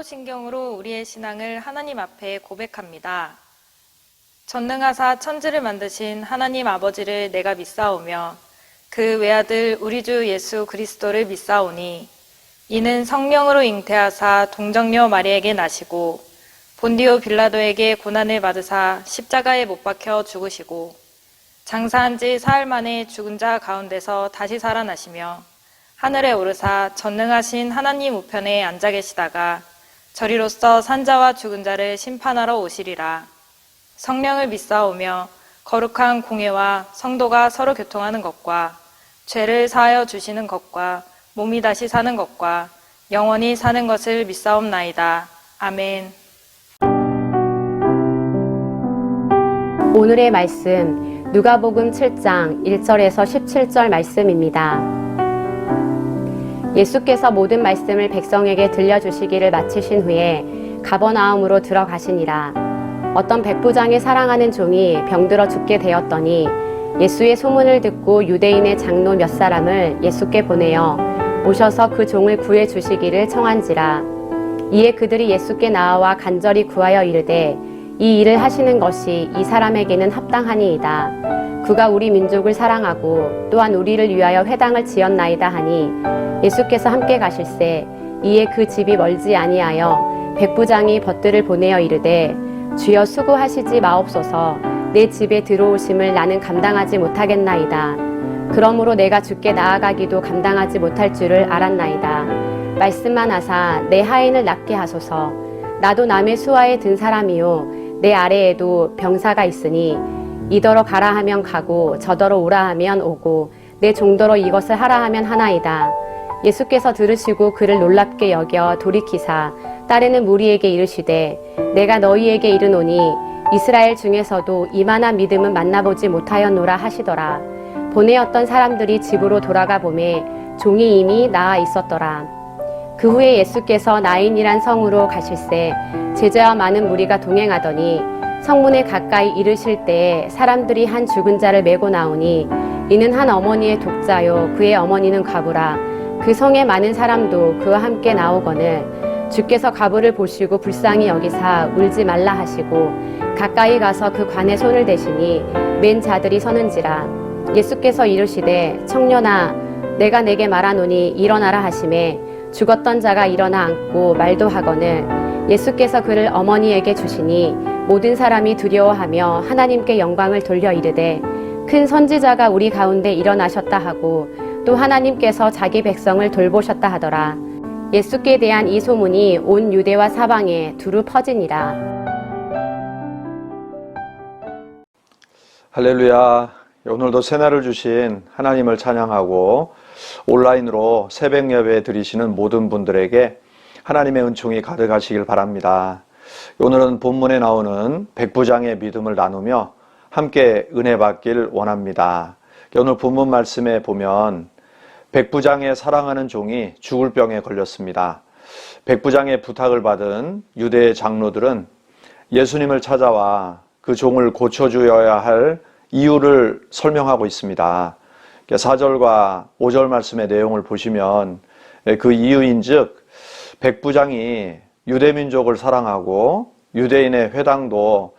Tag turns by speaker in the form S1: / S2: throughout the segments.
S1: 사도신경으로 우리의 신앙을 하나님 앞에 고백합니다. 전능하사 천지를 만드신 하나님 아버지를 내가 믿사오며 그 외아들 우리 주 예수 그리스도를 믿사오니 이는 성령으로 잉태하사 동정녀 마리에게 나시고 본디오 빌라도에게 고난을 받으사 십자가에 못 박혀 죽으시고 장사한 지 사흘 만에 죽은 자 가운데서 다시 살아나시며 하늘에 오르사 전능하신 하나님 우편에 앉아 계시다가 저리로서 산자와 죽은 자를 심판하러 오시리라. 성령을 믿사오며 거룩한 공회와 성도가 서로 교통하는 것과 죄를 사하여 주시는 것과 몸이 다시 사는 것과 영원히 사는 것을 믿사옵나이다. 아멘.
S2: 오늘의 말씀 누가복음 7장 1절에서 17절 말씀입니다. 예수께서 모든 말씀을 백성에게 들려주시기를 마치신 후에 가버나움으로 들어가시니라. 어떤 백부장이 사랑하는 종이 병들어 죽게 되었더니 예수의 소문을 듣고 유대인의 장로 몇 사람을 예수께 보내어 오셔서 그 종을 구해 주시기를 청한지라. 이에 그들이 예수께 나와 간절히 구하여 이르되 이 일을 하시는 것이 이 사람에게는 합당하니이다. 그가 우리 민족을 사랑하고 또한 우리를 위하여 회당을 지었나이다 하니 예수께서 함께 가실새 이에 그 집이 멀지 아니하여 백부장이 벗들을 보내어 이르되 주여 수고하시지 마옵소서. 내 집에 들어오심을 나는 감당하지 못하겠나이다. 그러므로 내가 주께 나아가기도 감당하지 못할 줄을 알았나이다. 말씀만 하사 내 하인을 낫게 하소서. 나도 남의 수하에 든 사람이요 내 아래에도 병사가 있으니 이더러 가라 하면 가고 저더러 오라 하면 오고 내 종더러 이것을 하라 하면 하나이다. 예수께서 들으시고 그를 놀랍게 여겨 돌이키사 따르는 무리에게 이르시되 내가 너희에게 이르노니 이스라엘 중에서도 이만한 믿음은 만나보지 못하였노라 하시더라. 보내었던 사람들이 집으로 돌아가 보매 종이 이미 나아 있었더라. 그 후에 예수께서 나인이란 성으로 가실새 제자와 많은 무리가 동행하더니 성문에 가까이 이르실 때에 사람들이 한 죽은 자를 메고 나오니 이는 한 어머니의 독자요 그의 어머니는 과부라. 그 성에 많은 사람도 그와 함께 나오거늘 주께서 과부를 보시고 불쌍히 여기사 울지 말라 하시고 가까이 가서 그 관에 손을 대시니 맨 자들이 서는지라. 예수께서 이르시되 청년아 내가 내게 말하노니 일어나라 하시매 죽었던 자가 일어나 앉고 말도 하거늘 예수께서 그를 어머니에게 주시니 모든 사람이 두려워하며 하나님께 영광을 돌려 이르되 큰 선지자가 우리 가운데 일어나셨다 하고 또 하나님께서 자기 백성을 돌보셨다 하더라. 예수께 대한 이 소문이 온 유대와 사방에 두루 퍼지니라.
S3: 할렐루야. 오늘도 새날을 주신 하나님을 찬양하고 온라인으로 새벽 예배 드리시는 모든 분들에게 하나님의 은총이 가득하시길 바랍니다. 오늘은 본문에 나오는 백부장의 믿음을 나누며 함께 은혜 받길 원합니다. 오늘 본문 말씀에 보면 백부장의 사랑하는 종이 죽을 병에 걸렸습니다. 백부장의 부탁을 받은 유대의 장로들은 예수님을 찾아와 그 종을 고쳐주어야 할 이유를 설명하고 있습니다. 4절과 5절 말씀의 내용을 보시면 그 이유인즉 백부장이 유대민족을 사랑하고 유대인의 회당도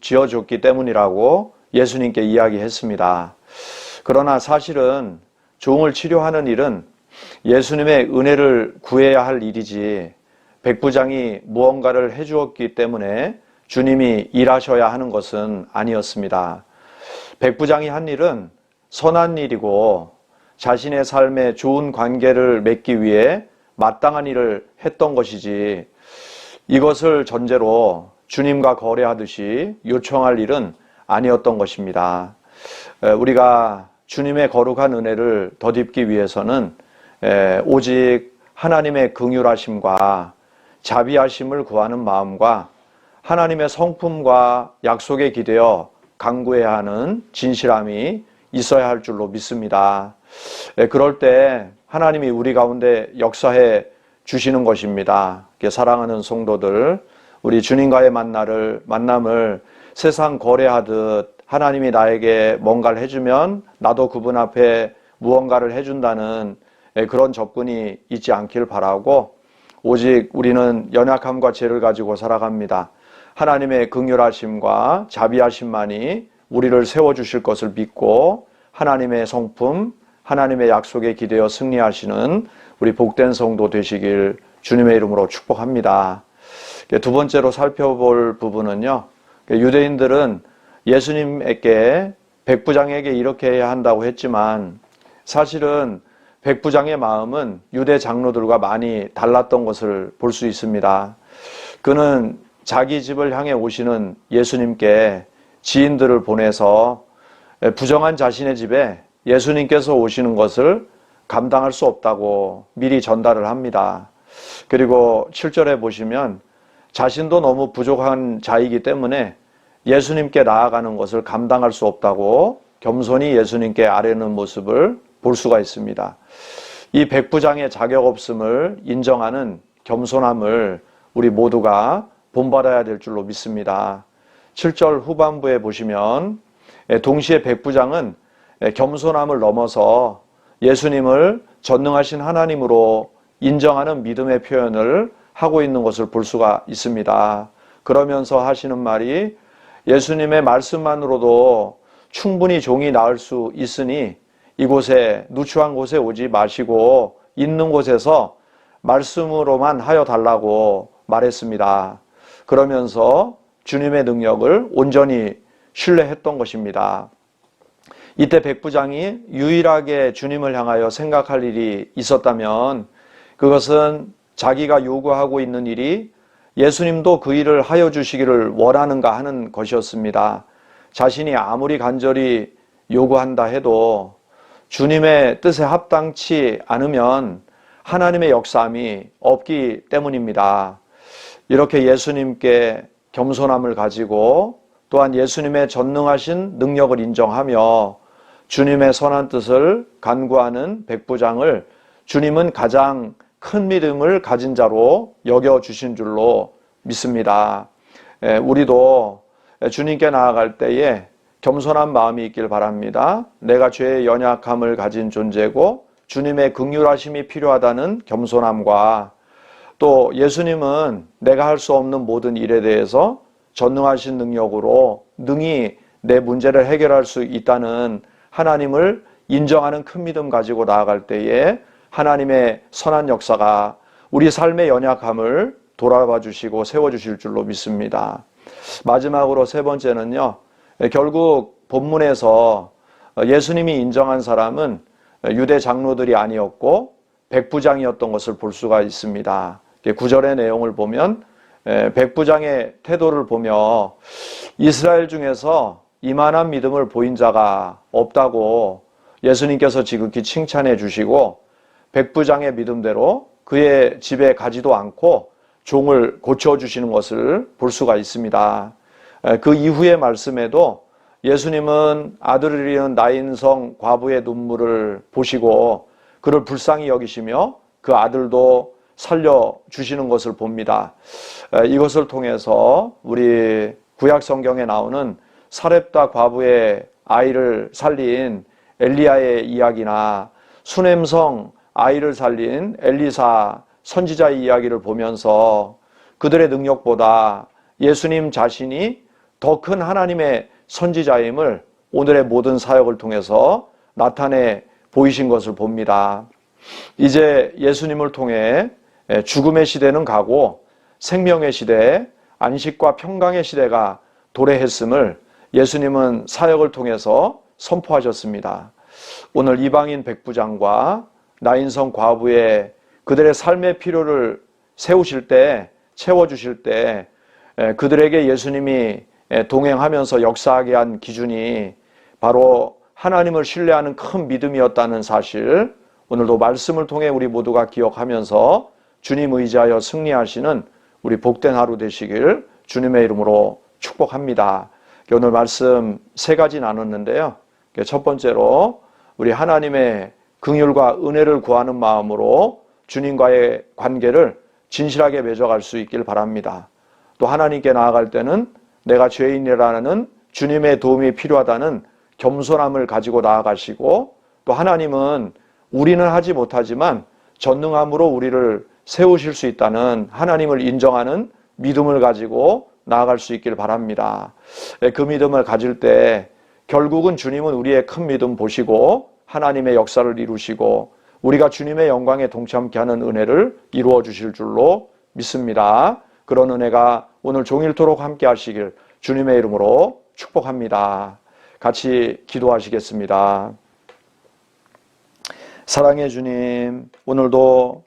S3: 지어줬기 때문이라고 예수님께 이야기했습니다. 그러나 사실은 종을 치료하는 일은 예수님의 은혜를 구해야 할 일이지 백부장이 무언가를 해주었기 때문에 주님이 일하셔야 하는 것은 아니었습니다. 백부장이 한 일은 선한 일이고 자신의 삶에 좋은 관계를 맺기 위해 마땅한 일을 했던 것이지 이것을 전제로 주님과 거래하듯이 요청할 일은 아니었던 것입니다. 우리가 주님의 거룩한 은혜를 덧입기 위해서는 오직 하나님의 긍휼하심과 자비하심을 구하는 마음과 하나님의 성품과 약속에 기대어 간구해야 하는 진실함이 있어야 할 줄로 믿습니다. 그럴 때 하나님이 우리 가운데 역사해 주시는 것입니다. 사랑하는 성도들, 우리 주님과의 만남을 세상 거래하듯 하나님이 나에게 뭔가를 해주면 나도 그분 앞에 무언가를 해준다는 그런 접근이 있지 않길 바라고 오직 우리는 연약함과 죄를 가지고 살아갑니다. 하나님의 긍휼하심과 자비하심만이 우리를 세워주실 것을 믿고 하나님의 성품, 하나님의 약속에 기대어 승리하시는 우리 복된 성도 되시길 주님의 이름으로 축복합니다. 두 번째로 살펴볼 부분은요, 유대인들은 예수님에게 백부장에게 이렇게 해야 한다고 했지만 사실은 백부장의 마음은 유대 장로들과 많이 달랐던 것을 볼 수 있습니다. 그는 자기 집을 향해 오시는 예수님께 지인들을 보내서 부정한 자신의 집에 예수님께서 오시는 것을 감당할 수 없다고 미리 전달을 합니다. 그리고 7절에 보시면 자신도 너무 부족한 자이기 때문에 예수님께 나아가는 것을 감당할 수 없다고 겸손히 예수님께 아뢰는 모습을 볼 수가 있습니다. 이 백부장의 자격 없음을 인정하는 겸손함을 우리 모두가 본받아야 될 줄로 믿습니다. 7절 후반부에 보시면 동시에 백부장은 겸손함을 넘어서 예수님을 전능하신 하나님으로 인정하는 믿음의 표현을 하고 있는 것을 볼 수가 있습니다. 그러면서 하시는 말이 예수님의 말씀만으로도 충분히 종이 나을 수 있으니 이곳에 누추한 곳에 오지 마시고 있는 곳에서 말씀으로만 하여 달라고 말했습니다. 그러면서 주님의 능력을 온전히 신뢰했던 것입니다. 이때 백부장이 유일하게 주님을 향하여 생각할 일이 있었다면 그것은 자기가 요구하고 있는 일이 예수님도 그 일을 하여 주시기를 원하는가 하는 것이었습니다. 자신이 아무리 간절히 요구한다 해도 주님의 뜻에 합당치 않으면 하나님의 역사함이 없기 때문입니다. 이렇게 예수님께 겸손함을 가지고 또한 예수님의 전능하신 능력을 인정하며 주님의 선한 뜻을 간구하는 백부장을 주님은 가장 큰 믿음을 가진 자로 여겨주신 줄로 믿습니다. 우리도 주님께 나아갈 때에 겸손한 마음이 있길 바랍니다. 내가 죄의 연약함을 가진 존재고 주님의 긍휼하심이 필요하다는 겸손함과 또 예수님은 내가 할 수 없는 모든 일에 대해서 전능하신 능력으로 능히 내 문제를 해결할 수 있다는 하나님을 인정하는 큰 믿음 가지고 나아갈 때에 하나님의 선한 역사가 우리 삶의 연약함을 돌아봐 주시고 세워주실 줄로 믿습니다. 마지막으로 세 번째는요, 결국 본문에서 예수님이 인정한 사람은 유대 장로들이 아니었고 백부장이었던 것을 볼 수가 있습니다. 9절의 내용을 보면 백부장의 태도를 보며 이스라엘 중에서 이만한 믿음을 보인 자가 없다고 예수님께서 지극히 칭찬해 주시고 백부장의 믿음대로 그의 집에 가지도 않고 종을 고쳐주시는 것을 볼 수가 있습니다. 그 이후의 말씀에도 예수님은 아들을 잃은 나인성 과부의 눈물을 보시고 그를 불쌍히 여기시며 그 아들도 살려주시는 것을 봅니다. 이것을 통해서 우리 구약 성경에 나오는 사렙다 과부의 아이를 살린 엘리야의 이야기나 수넴성 아이를 살린 엘리사 선지자의 이야기를 보면서 그들의 능력보다 예수님 자신이 더 큰 하나님의 선지자임을 오늘의 모든 사역을 통해서 나타내 보이신 것을 봅니다. 이제 예수님을 통해 죽음의 시대는 가고 생명의 시대, 안식과 평강의 시대가 도래했음을 예수님은 사역을 통해서 선포하셨습니다. 오늘 이방인 백부장과 나인성 과부의 그들의 삶의 필요를 세우실 때, 채워주실 때 그들에게 예수님이 동행하면서 역사하게 한 기준이 바로 하나님을 신뢰하는 큰 믿음이었다는 사실, 오늘도 말씀을 통해 우리 모두가 기억하면서 주님 의지하여 승리하시는 우리 복된 하루 되시길 주님의 이름으로 축복합니다. 오늘 말씀 세 가지 나눴는데요. 첫 번째로 우리 하나님의 긍휼과 은혜를 구하는 마음으로 주님과의 관계를 진실하게 맺어갈 수 있길 바랍니다. 또 하나님께 나아갈 때는 내가 죄인이라는 주님의 도움이 필요하다는 겸손함을 가지고 나아가시고 또 하나님은 우리는 하지 못하지만 전능함으로 우리를 세우실 수 있다는 하나님을 인정하는 믿음을 가지고 나아갈 수 있길 바랍니다. 그 믿음을 가질 때 결국은 주님은 우리의 큰 믿음 보시고 하나님의 역사를 이루시고 우리가 주님의 영광에 동참케 하는 은혜를 이루어 주실 줄로 믿습니다. 그런 은혜가 오늘 종일토록 함께 하시길 주님의 이름으로 축복합니다. 같이 기도하시겠습니다. 사랑의 주님, 오늘도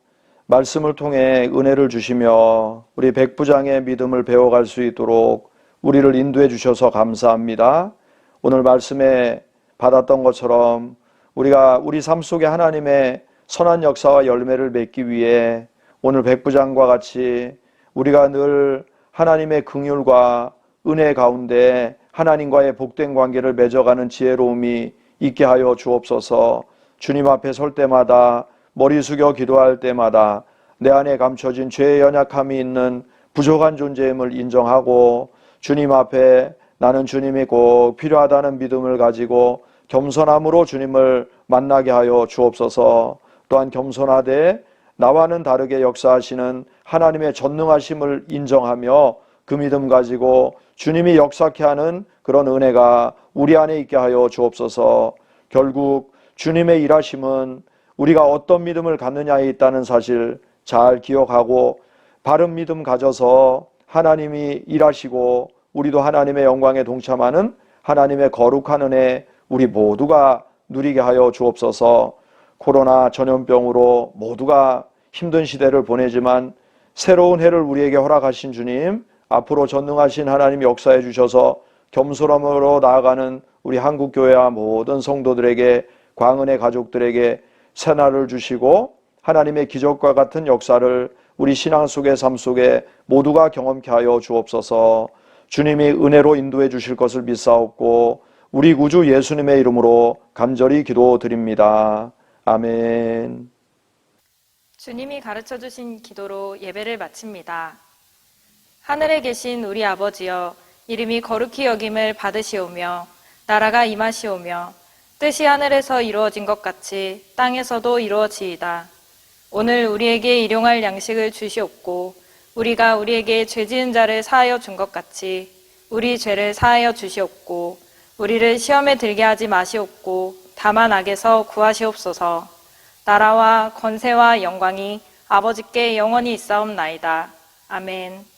S3: 말씀을 통해 은혜를 주시며 우리 백부장의 믿음을 배워갈 수 있도록 우리를 인도해 주셔서 감사합니다. 오늘 말씀에 받았던 것처럼 우리가 우리 삶 속에 하나님의 선한 역사와 열매를 맺기 위해 오늘 백부장과 같이 우리가 늘 하나님의 긍휼과 은혜 가운데 하나님과의 복된 관계를 맺어가는 지혜로움이 있게 하여 주옵소서. 주님 앞에 설 때마다 머리 숙여 기도할 때마다 내 안에 감춰진 죄의 연약함이 있는 부족한 존재임을 인정하고 주님 앞에 나는 주님이 꼭 필요하다는 믿음을 가지고 겸손함으로 주님을 만나게 하여 주옵소서. 또한 겸손하되 나와는 다르게 역사하시는 하나님의 전능하심을 인정하며 그 믿음 가지고 주님이 역사케 하는 그런 은혜가 우리 안에 있게 하여 주옵소서. 결국 주님의 일하심은 우리가 어떤 믿음을 갖느냐에 있다는 사실 잘 기억하고 바른 믿음 가져서 하나님이 일하시고 우리도 하나님의 영광에 동참하는 하나님의 거룩한 은혜 우리 모두가 누리게 하여 주옵소서. 코로나 전염병으로 모두가 힘든 시대를 보내지만 새로운 해를 우리에게 허락하신 주님, 앞으로 전능하신 하나님 역사해 주셔서 겸손함으로 나아가는 우리 한국교회와 모든 성도들에게, 광은의 가족들에게 새날을 주시고 하나님의 기적과 같은 역사를 우리 신앙 속의 삶 속에 모두가 경험케 하여 주옵소서. 주님이 은혜로 인도해 주실 것을 믿사옵고 우리 구주 예수님의 이름으로 간절히 기도드립니다. 아멘.
S1: 주님이 가르쳐 주신 기도로 예배를 마칩니다. 하늘에 계신 우리 아버지여, 이름이 거룩히 여김을 받으시오며 나라가 임하시오며 뜻이 하늘에서 이루어진 것 같이 땅에서도 이루어지이다. 오늘 우리에게 일용할 양식을 주시옵고 우리가 우리에게 죄 지은 자를 사하여 준 것 같이 우리 죄를 사하여 주시옵고 우리를 시험에 들게 하지 마시옵고 다만 악에서 구하시옵소서. 나라와 권세와 영광이 아버지께 영원히 있사옵나이다. 아멘.